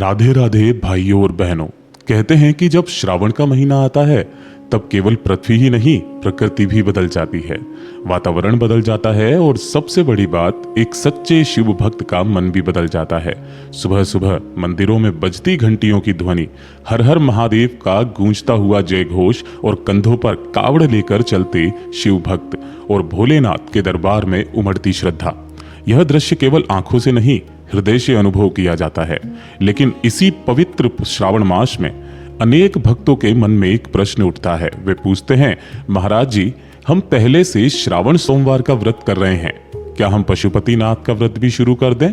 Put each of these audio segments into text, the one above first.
राधे राधे भाइयों और बहनों। कहते हैं कि जब श्रावण का महीना आता है तब केवल पृथ्वी ही नहीं प्रकृति भी बदल जाती है, वातावरण बदल जाता है और सबसे बड़ी बात एक सच्चे शिव भक्त का मन भी बदल जाता है। सुबह सुबह मंदिरों में बजती घंटियों की ध्वनि, हर हर महादेव का गूंजता हुआ जय घोष और कंधों पर कावड़ लेकर चलते शिव भक्त और भोलेनाथ के दरबार में उमड़ती श्रद्धा, यह दृश्य केवल आंखों से नहीं हृदय से अनुभव किया जाता है। लेकिन इसी पवित्र श्रावण मास में अनेक भक्तों के मन में एक प्रश्न उठता है। वे पूछते हैं, महाराज जी, हम पहले से श्रावण सोमवार का व्रत कर रहे हैं, क्या हम पशुपतिनाथ का व्रत भी शुरू कर दें?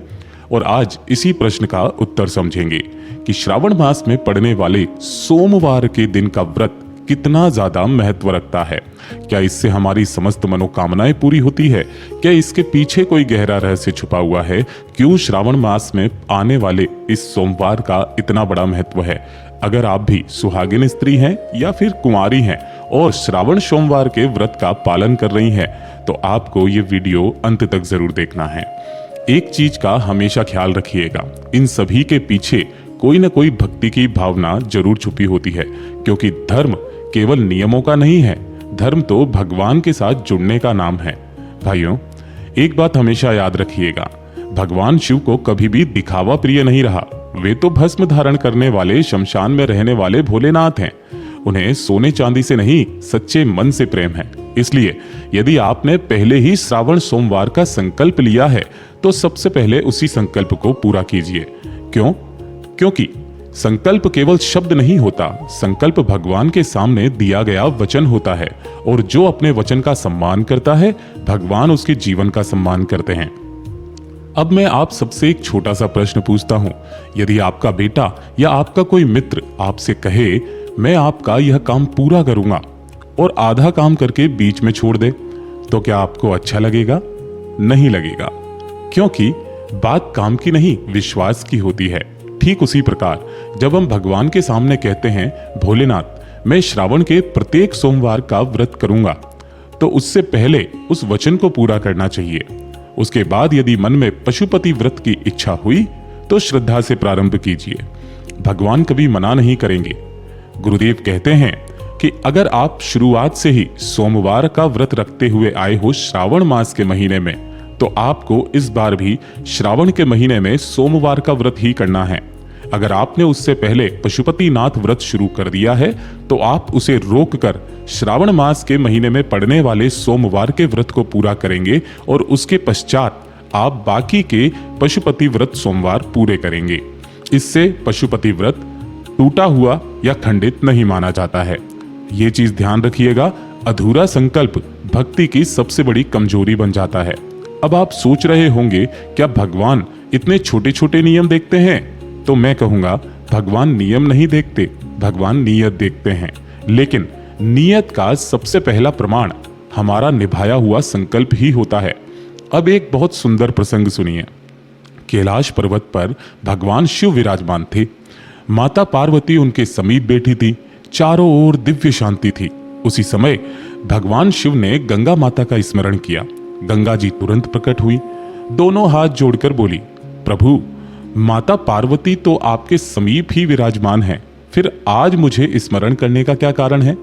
और आज इसी प्रश्न का उत्तर समझेंगे कि श्रावण मास में पड़ने वाले सोमवार के दिन का व्रत कितना ज्यादा महत्व रखता है। क्या इससे हमारी समस्त मनोकामनाएं पूरी होती है? क्या इसके पीछे कोई गहरा रहस्य छुपा हुआ है? क्यों श्रावण मास में आने वाले इस सोमवार का इतना बड़ा महत्व है? अगर आप भी सुहागिन स्त्री हैं या फिर कुंवारी हैं और श्रावण सोमवार के व्रत का पालन कर रही हैं, तो आपको ये वीडियो अंत तक जरूर देखना है। एक चीज का हमेशा ख्याल रखिएगा, इन सभी के पीछे कोई न कोई भक्ति की भावना जरूर छुपी होती है, क्योंकि धर्म केवल नियमों का नहीं है, धर्म तो भगवान के साथ जुड़ने का नाम है। भाइयों, एक बात हमेशा याद रखिएगा, भगवान शिव को कभी भी दिखावा प्रिय नहीं रहा। वे तो भस्म धारण करने वाले, शमशान में रहने वाले भोलेनाथ हैं। उन्हें सोने चांदी से नहीं, सच्चे मन से प्रेम है। इसलिए यदि आपने पहले ही श्रावण सोमवार का संकल्प लिया है तो सबसे पहले उसी संकल्प को पूरा कीजिए। क्यों? क्योंकि संकल्प केवल शब्द नहीं होता, संकल्प भगवान के सामने दिया गया वचन होता है, और जो अपने वचन का सम्मान करता है, भगवान उसके जीवन का सम्मान करते हैं। अब मैं आप सबसे एक छोटा सा प्रश्न पूछता हूं, यदि आपका बेटा या आपका कोई मित्र आपसे कहे, मैं आपका यह काम पूरा करूंगा, और आधा काम करके बीच में छोड़ दे, तो क्या आपको अच्छा लगेगा? नहीं लगेगा, क्योंकि बात काम की नहीं, विश्वास की होती है। ठीक उसी प्रकार जब हम भगवान के सामने कहते हैं, भोलेनाथ, मैं श्रावण के प्रत्येक सोमवार का व्रत करूंगा, तो उससे पहले उस वचन को पूरा करना चाहिए। उसके बाद यदि मन में पशुपति व्रत की इच्छा हुई तो श्रद्धा से प्रारंभ कीजिए, भगवान कभी मना नहीं करेंगे। गुरुदेव कहते हैं कि अगर आप शुरुआत से ही सोमवार का व्रत रखते हुए आए हो श्रावण मास के महीने में, तो आपको इस बार भी श्रावण के महीने में सोमवार का व्रत ही करना है। अगर आपने उससे पहले पशुपतिनाथ व्रत शुरू कर दिया है तो आप उसे रोककर श्रावण मास के महीने में पड़ने वाले सोमवार के व्रत को पूरा करेंगे, और उसके पश्चात आप बाकी के पशुपति व्रत सोमवार पूरे करेंगे। इससे पशुपति व्रत टूटा हुआ या खंडित नहीं माना जाता है। ये चीज ध्यान रखिएगा, अधूरा संकल्प भक्ति की सबसे बड़ी कमजोरी बन जाता है। अब आप सोच रहे होंगे, क्या भगवान इतने छोटे छोटे नियम देखते हैं? तो मैं कहूंगा, भगवान नियम नहीं देखते, भगवान नियत देखते हैं। लेकिन नियत का सबसे पहला प्रमाण हमारा निभाया हुआ संकल्प ही होता है। अब एक बहुत सुंदर प्रसंग सुनिए। कैलाश पर्वत पर भगवान शिव विराजमान थे। माता पार्वती उनके समीप बैठी थी। चारों ओर दिव्य शांति थी। उसी समय भगवान शिव ने गंगा माता का स्मरण किया। गंगा जी तुरंत प्रकट हुई, दोनों हाथ जोड़कर बोली, प्रभु, माता पार्वती तो आपके समीप ही विराजमान है, फिर आज मुझे स्मरण करने का क्या कारण है?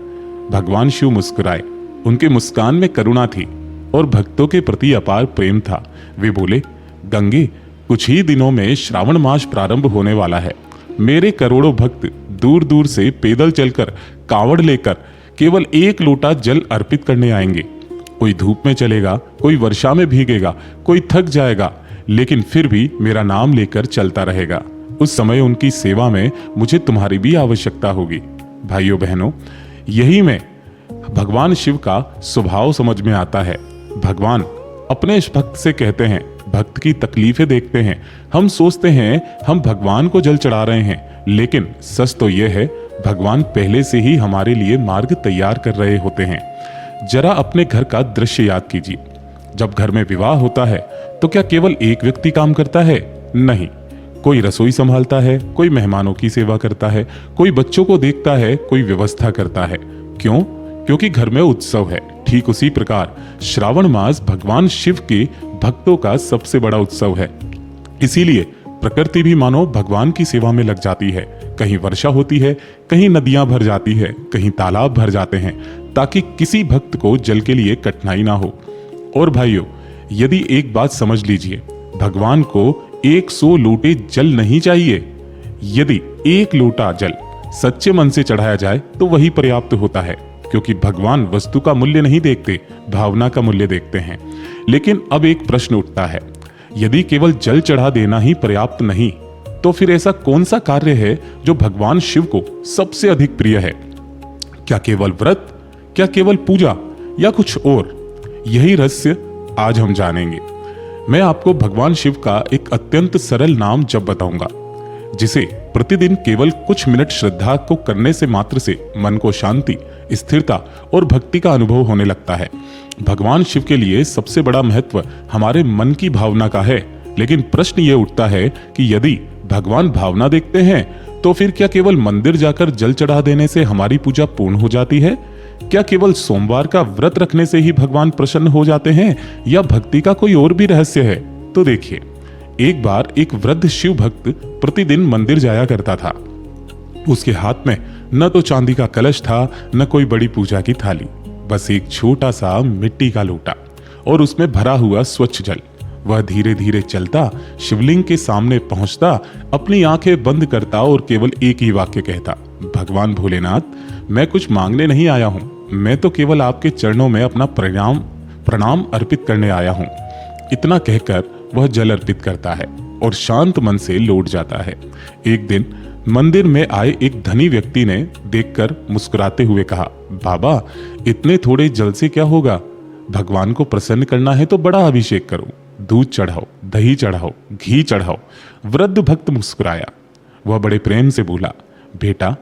भगवान शिव मुस्कुराए। उनके मुस्कान में करुणा थी और भक्तों के प्रति अपार प्रेम था। वे बोले, गंगे, कुछ ही दिनों में श्रावण मास प्रारंभ होने वाला है। मेरे करोड़ों भक्त दूर दूर से पैदल चलकर, कांवड़ लेकर केवल एक लोटा जल अर्पित करने आएंगे। कोई धूप में चलेगा, कोई वर्षा में भीगेगा, कोई थक जाएगा, लेकिन फिर भी मेरा नाम लेकर चलता रहेगा। उस समय उनकी सेवा में मुझे तुम्हारी भी आवश्यकता होगी। भाइयों बहनों, यही में भगवान शिव का स्वभाव समझ में आता है। भगवान अपने इस भक्त से कहते हैं, भक्त की तकलीफें देखते हैं। हम सोचते हैं हम भगवान को जल चढ़ा रहे हैं, लेकिन सच तो यह है, भगवान पहले से ही हमारे लिए मार्ग तैयार कर रहे होते हैं। जरा अपने घर का दृश्य याद कीजिए। जब घर में विवाह होता है तो क्या केवल एक व्यक्ति काम करता है? नहीं, कोई रसोई संभालता है, कोई मेहमानों की सेवा करता है, कोई बच्चों को देखता है, कोई व्यवस्था करता है। क्यों? क्योंकि घर में उत्सव है। ठीक उसी प्रकार श्रावण मास भगवान शिव के भक्तों का सबसे बड़ा उत्सव है। इसीलिए प्रकृति भी मानो भगवान की सेवा में लग जाती है। कहीं वर्षा होती है, कहीं नदियां भर जाती है, कहीं तालाब भर जाते हैं, ताकि किसी भक्त को जल के लिए कठिनाई ना हो। और भाइयों, यदि एक बात समझ लीजिए, भगवान को 100 लोटे जल नहीं चाहिए। यदि 1 लोटा जल सच्चे मन से चढ़ाया जाए तो वही पर्याप्त होता है, क्योंकि भगवान वस्तु का मूल्य नहीं देखते, भावना का मूल्य देखते हैं। लेकिन अब एक प्रश्न उठता है, यदि केवल जल चढ़ा देना ही पर्याप्त नहीं, तो फिर ऐसा कौन सा कार्य है जो भगवान शिव को सबसे अधिक प्रिय है? क्या केवल व्रत, क्या केवल पूजा, या कुछ और? यही रहस्य आज हम जानेंगे। मैं आपको भगवान शिव का एक अत्यंत सरल नाम जप बताऊंगा, जिसे प्रतिदिन केवल कुछ मिनट श्रद्धा को करने से मात्र से मन को शांति, स्थिरता और भक्ति का अनुभव होने लगता है। भगवान शिव के लिए सबसे बड़ा महत्व हमारे मन की भावना का है। लेकिन प्रश्न ये उठता है कि यदि भगवान भावना देखते हैं, तो फिर क्या केवल मंदिर जाकर जल चढ़ा देने से हमारी पूजा पूर्ण हो जाती है? क्या केवल सोमवार का व्रत रखने से ही भगवान प्रसन्न हो जाते हैं, या भक्ति का कोई और भी रहस्य है? तो देखिए, एक बार एक वृद्ध शिव भक्त प्रतिदिन मंदिर जाया करता था। उसके हाथ में न तो चांदी का कलश था, न कोई बड़ी पूजा की थाली, बस एक छोटा सा मिट्टी का लोटा और उसमें भरा हुआ स्वच्छ जल। वह धीरे धीरे चलता, शिवलिंग के सामने पहुंचता, अपनी आंखें बंद करता और केवल एक ही वाक्य कहता, भगवान भोलेनाथ, मैं कुछ मांगने नहीं आया हूं, मैं तो केवल आपके चरणों में अपना प्रणाम अर्पित करने आया हूं। इतना कहकर वह जल अर्पित करता है और शांत मन से लौट जाता है। एक दिन मंदिर में आए एक धनी व्यक्ति ने देखकर मुस्कुराते हुए कहा, बाबा, इतने थोड़े जल से क्या होगा? भगवान को प्रसन्न करना है तो बड़ा अभिषेक करो, दूध चढ़ाओ, दही चढ़ाओ, घी चढ़ाओ। वृद्ध भक्त मुस्कुराया। वह बड़े प्रेम से बोला, बेटा,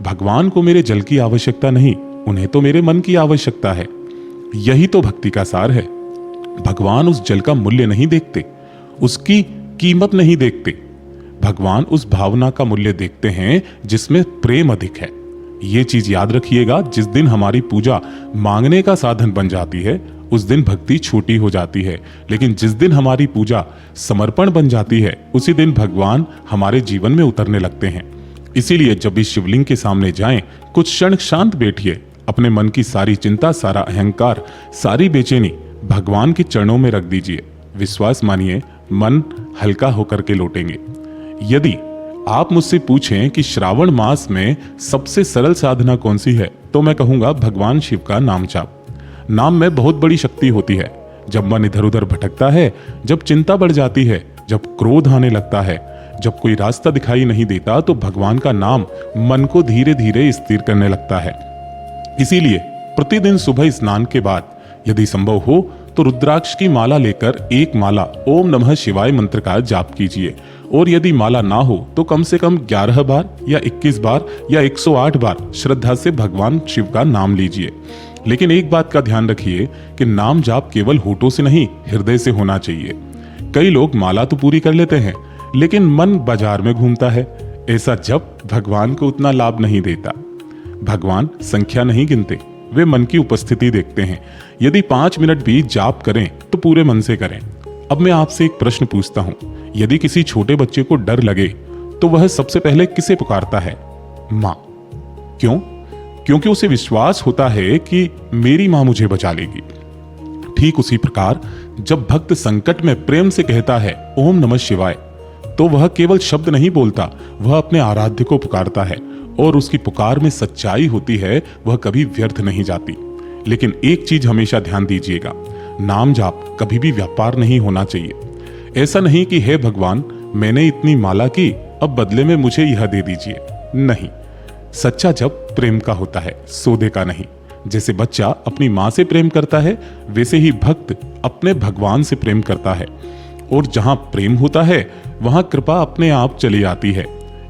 भगवान को मेरे जल की आवश्यकता नहीं, उन्हें तो मेरे मन की आवश्यकता है। यही तो भक्ति का सार है। भगवान उस जल का मूल्य नहीं देखते, उसकी कीमत नहीं देखते। भगवान उस भावना का मूल्य देखते हैं जिसमें प्रेम अधिक है। ये चीज याद रखिएगा, जिस दिन हमारी पूजा मांगने का साधन बन जाती है, उस दिन भक्ति छोटी हो जाती है। लेकिन जिस दिन हमारी पूजा समर्पण बन जाती है, उसी दिन भगवान हमारे जीवन में उतरने लगते हैं। इसीलिए जब भी शिवलिंग के सामने जाएं, कुछ क्षण शांत बैठिए, अपने मन की सारी चिंता, सारा अहंकार, सारी बेचैनी भगवान के चरणों में रख दीजिए। विश्वास मानिए, मन हल्का होकर के लौटेंगे। यदि आप मुझसे पूछें कि श्रावण मास में सबसे सरल साधना कौन सी है, तो मैं कहूंगा भगवान शिव का नाम जाप। नाम में बहुत बड़ी शक्ति होती है। जब मन इधर उधर भटकता है, जब चिंता बढ़ जाती है, जब क्रोध आने लगता है, जब कोई रास्ता दिखाई नहीं देता, तो भगवान का नाम मन को धीरे धीरे स्थिर करने लगता है। इसीलिए प्रतिदिन सुबह स्नान के बाद यदि संभव हो तो रुद्राक्ष की माला लेकर एक माला ओम नमः शिवाय मंत्र का जाप कीजिए। और यदि माला ना हो तो कम से कम 11 बार या 21 बार या 108 बार श्रद्धा से भगवान शिव का नाम लीजिए। लेकिन एक बात का ध्यान रखिए कि नाम जाप केवल होठों से नहीं, हृदय से होना चाहिए। कई लोग माला तो पूरी कर लेते हैं, लेकिन मन बाजार में घूमता है। ऐसा जप भगवान को उतना लाभ नहीं देता। भगवान संख्या नहीं गिनते, वे मन की उपस्थिति देखते हैं। यदि 5 मिनट भी जाप करें तो पूरे मन से करें। अब मैं आपसे एक प्रश्न पूछता हूं, यदि किसी छोटे बच्चे को डर लगे तो वह सबसे पहले किसे पुकारता है? मां। क्यों? क्योंकि उसे विश्वास होता है कि मेरी मां मुझे बचा लेगी। ठीक उसी प्रकार जब भक्त संकट में प्रेम से कहता है ओम नमः शिवाय, तो वह केवल शब्द नहीं बोलता, वह अपने आराध्य को पुकारता है। और उसकी पुकार में सच्चाई होती है, वह कभी व्यर्थ नहीं जाती। लेकिन एक चीज हमेशा ध्यान दीजिएगा, नाम जाप कभी भी व्यापार नहीं होना चाहिए। ऐसा नहीं कि हे भगवान, मैंने इतनी माला की, अब बदले में मुझे यह दे दीजिए। नहीं, सच्चा जप प्रेम का होता है, सौदे का नहीं। जैसे बच्चा अपनी मां से प्रेम करता है, वैसे ही भक्त अपने भगवान से प्रेम करता है। और जहां प्रेम होता है, वहां कृपा अपने आप चली आती है।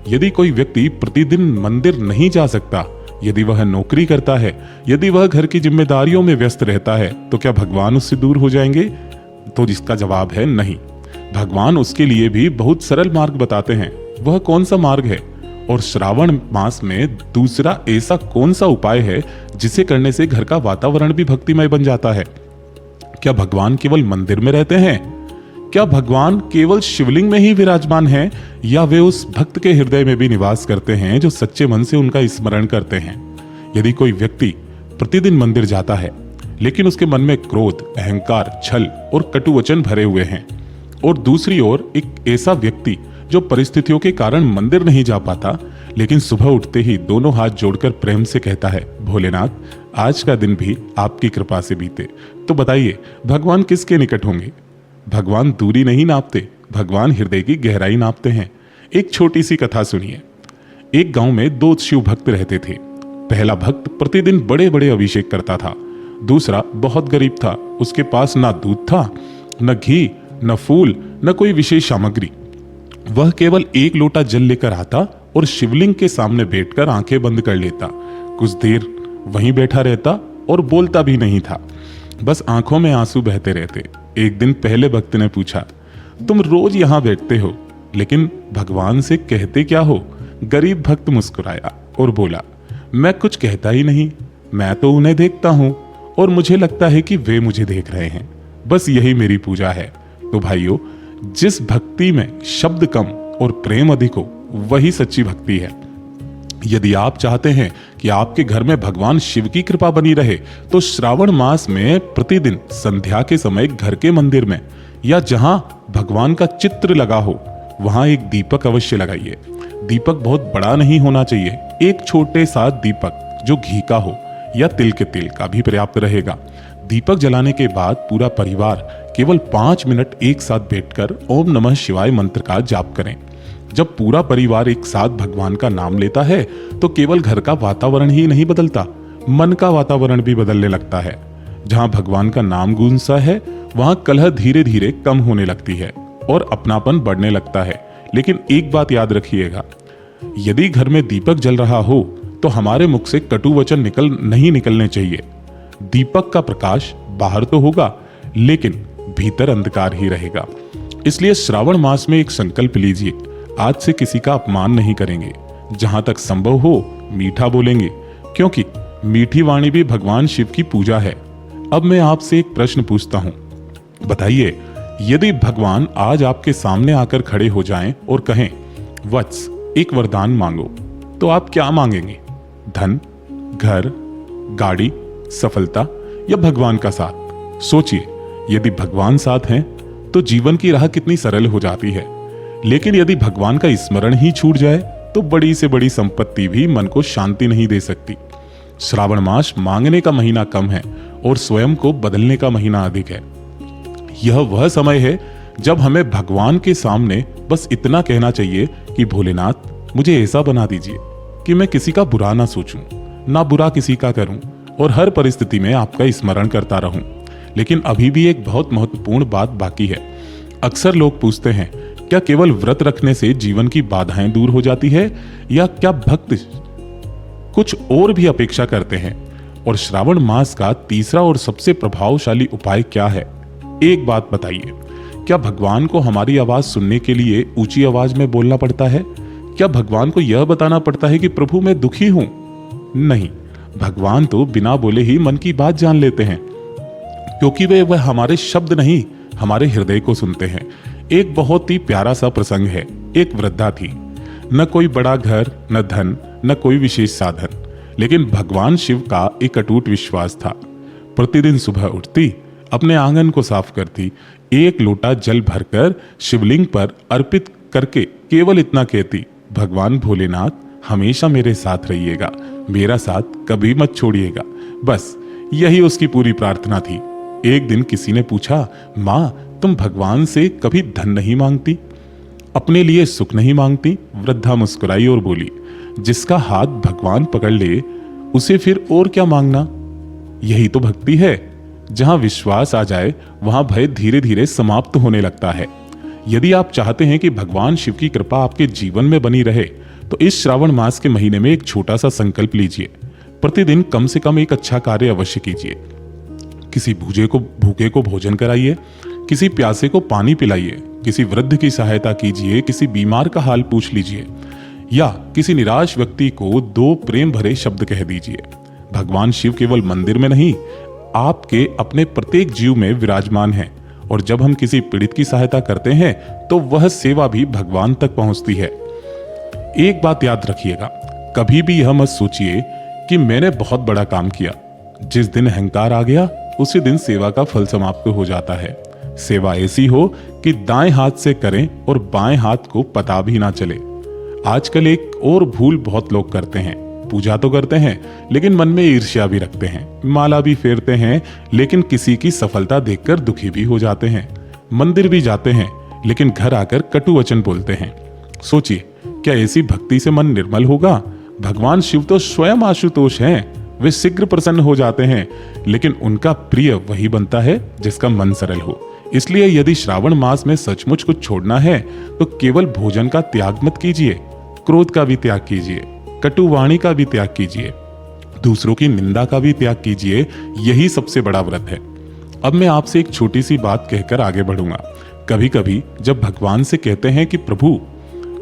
यदि कोई व्यक्ति प्रतिदिन मंदिर नहीं जा सकता, यदि वह नौकरी करता है, यदि वह घर की जिम्मेदारियों में व्यस्त रहता है, तो क्या भगवान उससे दूर हो जाएंगे? तो जिसका जवाब है नहीं। भगवान उसके लिए भी बहुत सरल मार्ग बताते हैं। वह कौन सा मार्ग है? और श्रावण मास में दूसरा ऐसा कौन सा उपाय है जिसे करने से घर का वातावरण भी भक्तिमय बन जाता है? क्या भगवान केवल मंदिर में रहते हैं? क्या भगवान केवल शिवलिंग में ही विराजमान हैं या वे उस भक्त के हृदय में भी निवास करते हैं जो सच्चे मन से उनका स्मरण करते हैं? यदि कोई व्यक्ति प्रतिदिन मंदिर जाता है लेकिन उसके मन में क्रोध, अहंकार, छल और कटु वचन भरे हुए हैं, और दूसरी ओर एक ऐसा व्यक्ति जो परिस्थितियों के कारण मंदिर नहीं जा पाता लेकिन सुबह उठते ही दोनों हाथ जोड़कर प्रेम से कहता है, भोलेनाथ आज का दिन भी आपकी कृपा से बीते, तो बताइए भगवान किसके निकट होंगे? भगवान दूरी नहीं नापते, भगवान हृदय की गहराई नापते हैं। एक छोटी सी कथा सुनिए। एक गांव में दो शिव भक्त रहते थे। पहला भक्त प्रतिदिन बड़े बड़े अभिषेक करता था। दूसरा बहुत गरीब था, उसके पास ना दूध था, न घी, न फूल, न कोई विशेष सामग्री। वह केवल एक लोटा जल लेकर आता और शिवलिंग के सामने बैठकर आंखें बंद कर लेता। कुछ देर वहीं बैठा रहता और बोलता भी नहीं था, बस आंखों में आंसू बहते रहते। एक दिन पहले भक्त ने पूछा, तुम रोज यहां बैठते हो लेकिन भगवान से कहते क्या हो? गरीब भक्त मुस्कुराया और बोला, मैं कुछ कहता ही नहीं, मैं तो उन्हें देखता हूं और मुझे लगता है कि वे मुझे देख रहे हैं, बस यही मेरी पूजा है। तो भाइयों, जिस भक्ति में शब्द कम और प्रेम अधिक हो वही सच्ची भक्ति है। यदि आप चाहते हैं कि आपके घर में भगवान शिव की कृपा बनी रहे तो श्रावण मास में प्रतिदिन संध्या के समय घर के मंदिर में या जहां भगवान का चित्र लगा हो वहां एक दीपक अवश्य लगाइए। दीपक बहुत बड़ा नहीं होना चाहिए, एक छोटे सा दीपक जो घी का हो या तिल के तेल का भी पर्याप्त रहेगा। दीपक जलाने के बाद पूरा परिवार केवल 5 मिनट एक साथ बैठकर ओम नमः शिवाय मंत्र का जाप करें। जब पूरा परिवार एक साथ भगवान का नाम लेता है तो केवल घर का वातावरण ही नहीं बदलता, मन का वातावरण भी बदलने लगता है। जहां भगवान का नाम गूंजता है वहां कलह धीरे धीरे कम होने लगती है और अपनापन बढ़ने लगता है। लेकिन एक बात याद रखिएगा, यदि घर में दीपक जल रहा हो तो हमारे मुख से कटु वचन नहीं निकलने चाहिए। दीपक का प्रकाश बाहर तो होगा लेकिन भीतर अंधकार ही रहेगा। इसलिए श्रावण मास में एक संकल्प लीजिए, आज से किसी का अपमान नहीं करेंगे, जहां तक संभव हो मीठा बोलेंगे, क्योंकि मीठी वाणी भी भगवान शिव की पूजा है। अब मैं आपसे एक प्रश्न पूछता हूं, बताइए यदि भगवान आज आपके सामने आकर खड़े हो जाएं और कहें, वत्स एक वरदान मांगो, तो आप क्या मांगेंगे? धन, घर, गाड़ी, सफलता या भगवान का साथ? सोचिए, यदि भगवान साथ हैं तो जीवन की राह कितनी सरल हो जाती है। लेकिन यदि भगवान का स्मरण ही छूट जाए तो बड़ी से बड़ी संपत्ति भी मन को शांति नहीं दे सकती। श्रावण मास मांगने का महीना कम है और स्वयं को बदलने का महीना अधिक है। यह वह समय है जब हमें भगवान के सामने बस इतना कहना चाहिए कि भोलेनाथ मुझे ऐसा बना दीजिए कि मैं किसी का बुरा ना सोचूं, ना बुरा किसी का करूं और हर परिस्थिति में आपका स्मरण करता रहूं। लेकिन अभी भी एक बहुत महत्वपूर्ण बात बाकी है। अक्सर लोग पूछते हैं, क्या केवल व्रत रखने से जीवन की बाधाएं दूर हो जाती है या क्या भक्त कुछ और भी अपेक्षा करते हैं? और श्रावण मास का तीसरा और सबसे प्रभावशाली उपाय क्या है? एक बात बताइए, क्या भगवान को हमारी आवाज सुनने के लिए ऊंची आवाज में बोलना पड़ता है? क्या भगवान को यह बताना पड़ता है कि प्रभु मैं दुखी हूं? नहीं, भगवान तो बिना बोले ही मन की बात जान लेते हैं, क्योंकि वे वह हमारे शब्द नहीं हमारे हृदय को सुनते हैं। एक बहुत ही प्यारा सा प्रसंग है। एक वृद्धा थी, न कोई बड़ा घर, न धन, न कोई विशेष साधन, लेकिन भगवान शिव का एक अटूट विश्वास था। प्रतिदिन सुबह उठती, अपने आंगन को साफ करती, एक लोटा जल भरकर शिवलिंग पर अर्पित करके केवल इतना कहती, भगवान भोलेनाथ हमेशा मेरे साथ रहिएगा, मेरा साथ कभी मत छोड़िएगा। बस यही उसकी पूरी प्रार्थना थी। एक दिन किसी ने पूछा, माँ तुम भगवान से कभी धन नहीं मांगती, अपने लिए सुख नहीं मांगती? वृद्धा मुस्कुराई और बोली, जिसका हाथ भगवान पकड़ ले उसे फिर और क्या मांगना? यही तो भक्ति है। जहां विश्वास आ जाए वहां भय धीरे धीरे समाप्त होने लगता है। यदि आप चाहते हैं कि भगवान शिव की कृपा आपके जीवन में बनी रहे तो इस श्रावण मास के महीने में एक छोटा सा संकल्प लीजिए। प्रतिदिन कम से कम एक अच्छा कार्य अवश्य कीजिए। किसी भूखे को भोजन कराइए, किसी प्यासे को पानी पिलाइए, किसी वृद्ध की सहायता कीजिए, किसी बीमार का हाल पूछ लीजिए या किसी निराश व्यक्ति को 2 प्रेम भरे शब्द कह दीजिए। भगवान शिव केवल मंदिर में नहीं, आपके अपने प्रत्येक जीव में विराजमान हैं और जब हम किसी पीड़ित की सहायता करते हैं तो वह सेवा भी भगवान तक पहुंचती है। एक बात याद रखिएगा, कभी भी यह मत सोचिए कि मैंने बहुत बड़ा काम किया। जिस दिन अहंकार आ गया उसी दिन सेवा का फल समाप्त हो जाता है। सेवा ऐसी हो कि दाएं हाथ से करें और बाएं हाथ को पता भी ना चले। आजकल एक और भूल बहुत लोग करते हैं, पूजा तो करते हैं लेकिन मन में ईर्ष्या भी रखते हैं, माला भी फेरते हैं लेकिन किसी की सफलता देखकर दुखी भी हो जाते हैं, मंदिर भी जाते हैं लेकिन घर आकर कटु वचन बोलते हैं। सोचिए, क्या ऐसी भक्ति से मन निर्मल होगा? भगवान शिव तो स्वयं आशुतोष हैं, वे शीघ्र प्रसन्न हो जाते हैं, लेकिन उनका प्रिय वही बनता है जिसका मन सरल हो। इसलिए यदि श्रावण मास में सचमुच कुछ छोड़ना है तो केवल भोजन का त्याग मत कीजिए, क्रोध का भी त्याग कीजिए, कटु वाणी का भी त्याग कीजिए, दूसरों की निंदा का भी त्याग कीजिए। यही सबसे बड़ा व्रत है। अब मैं आपसे एक छोटी सी बात कहकर आगे बढ़ूंगा। कभी कभी जब भगवान से कहते हैं कि प्रभु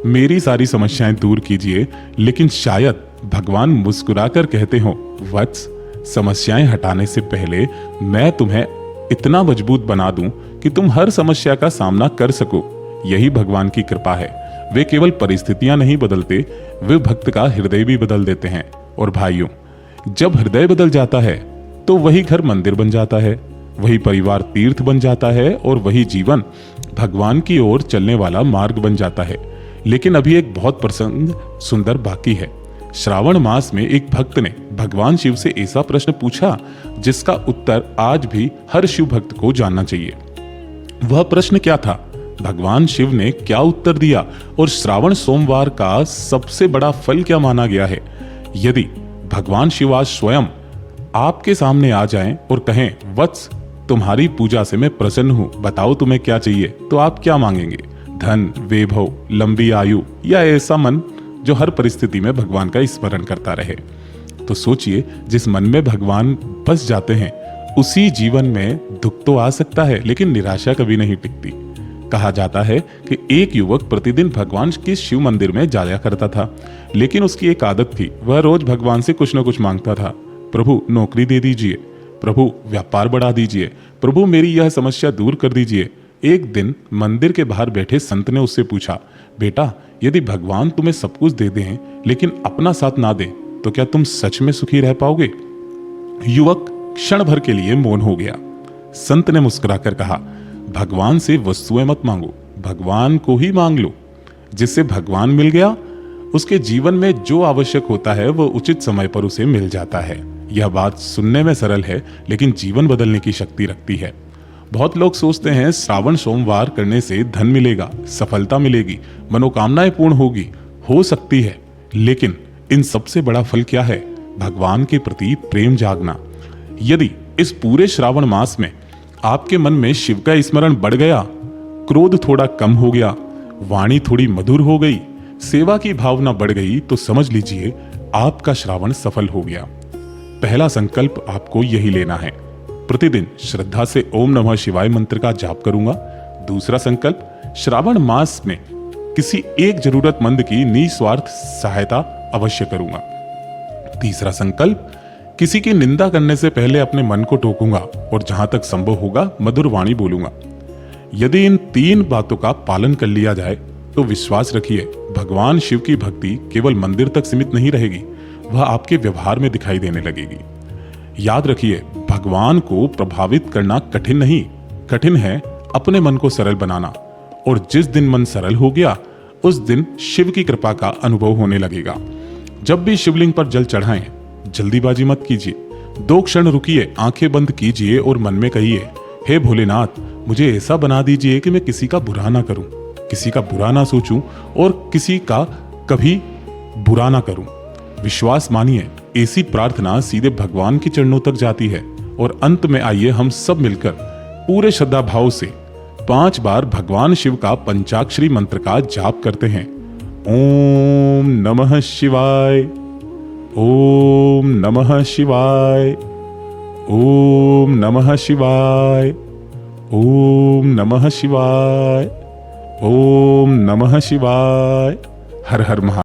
मेरी सारी समस्याएं दूर कीजिए, लेकिन शायद भगवान मुस्कुराकर कहते हो, वत्स समस्याएं हटाने से पहले मैं तुम्हें इतना मजबूत बना दूं कि तुम हर समस्या का सामना कर सको। यही भगवान की कृपा है। वे केवल परिस्थितियां नहीं बदलते, वे भक्त का हृदय भी बदल देते हैं। और भाइयों, जब हृदय बदल जाता है तो वही घर मंदिर बन जाता है, वही परिवार तीर्थ बन जाता है और वही जीवन भगवान की ओर चलने वाला मार्ग बन जाता है। लेकिन अभी एक बहुत प्रसंग सुंदर बाकी है। श्रावण मास में एक भक्त ने भगवान शिव से ऐसा प्रश्न पूछा जिसका उत्तर आज भी हर शिव भक्त को जानना चाहिए। वह प्रश्न क्या था, भगवान शिव ने क्या उत्तर दिया और श्रावण सोमवार का सबसे बड़ा फल क्या माना गया है? यदि भगवान शिव आज स्वयं आपके सामने आ जाएं और कहें, वत्स तुम्हारी पूजा से मैं प्रसन्न हूं, बताओ तुम्हें क्या चाहिए, तो आप क्या मांगेंगे? धन, वैभव, लंबी आयु या ऐसा मन जो हर परिस्थिति में भगवान का स्मरण करता रहे? तो सोचिए, जिस मन में भगवान बस जाते हैं उसी जीवन में दुख तो आ सकता है लेकिन निराशा कभी नहीं टिकती। कहा जाता है कि एक युवक प्रतिदिन भगवान के शिव मंदिर में जाया करता था, लेकिन उसकी एक आदत थी, वह रोज भगवान से कुछ न कुछ मांगता था। प्रभु नौकरी दे दीजिए, प्रभु व्यापार बढ़ा दीजिए, प्रभु मेरी यह समस्या दूर कर दीजिए। एक दिन मंदिर के बाहर बैठे संत ने उससे पूछा, बेटा यदि भगवान तुम्हें सब कुछ दे दें लेकिन अपना साथ ना दे तो क्या तुम सच में सुखी रह पाओगे? युवक क्षण भर के लिए मौन हो गया। संत ने मुस्कुराकर कहा, भगवान से वस्तुएं मत मांगो, भगवान को ही मांग लो। जिससे भगवान मिल गया, उसके जीवन में जो आवश्यक होता है वह उचित समय पर उसे मिल जाता है। यह बात सुनने में सरल है लेकिन जीवन बदलने की शक्ति रखती है। बहुत लोग सोचते हैं श्रावण सोमवार करने से धन मिलेगा, सफलता मिलेगी, मनोकामनाएं पूर्ण होगी। हो सकती है, लेकिन इन सबसे बड़ा फल क्या है? भगवान के प्रति प्रेम जागना। यदि इस पूरे श्रावण मास में आपके मन में शिव का स्मरण बढ़ गया, क्रोध थोड़ा कम हो गया, वाणी थोड़ी मधुर हो गई, सेवा की भावना बढ़ गई, तो समझ लीजिए आपका श्रावण सफल हो गया। पहला संकल्प आपको यही लेना है, प्रतिदिन श्रद्धा से ओम नमः शिवाय मंत्र का जाप करूंगा। दूसरा संकल्प, श्रावण मास में किसी एक जरूरतमंद की निस्वार्थ सहायता अवश्य करूंगा। तीसरा संकल्प, किसी की निंदा करने से पहले अपने मन को टोकूंगा और जहां तक संभव होगा मधुर वाणी बोलूंगा। यदि इन 3 बातों का पालन कर लिया जाए तो विश्वास रखिए, भगवान शिव की भक्ति केवल मंदिर तक सीमित नहीं रहेगी, वह आपके व्यवहार में दिखाई देने लगेगी। याद रखिए, भगवान को प्रभावित करना कठिन नहीं, कठिन है अपने मन को सरल बनाना। और जिस दिन मन सरल हो गया उस दिन शिव की कृपा का अनुभव होने लगेगा। जब भी शिवलिंग पर जल चढ़ाएं, जल्दीबाजी मत कीजिए, 2 क्षण रुकिए, आंखें बंद कीजिए और मन में कहिए, हे भोलेनाथ, मुझे ऐसा बना दीजिए कि मैं किसी का बुरा ना करूं, किसी का बुरा ना सोचूं और किसी का कभी बुरा ना करूं। विश्वास मानिए, ऐसी प्रार्थना सीधे भगवान के चरणों तक जाती है। और अंत में आइए हम सब मिलकर पूरे श्रद्धा भाव से 5 बार भगवान शिव का पंचाक्षरी मंत्र का जाप करते हैं। ओम नमः शिवाय, ओम नमः शिवाय, ओम नमः शिवाय, ओम नमः शिवाय, ओम नमः शिवाय। हर हर महादेव।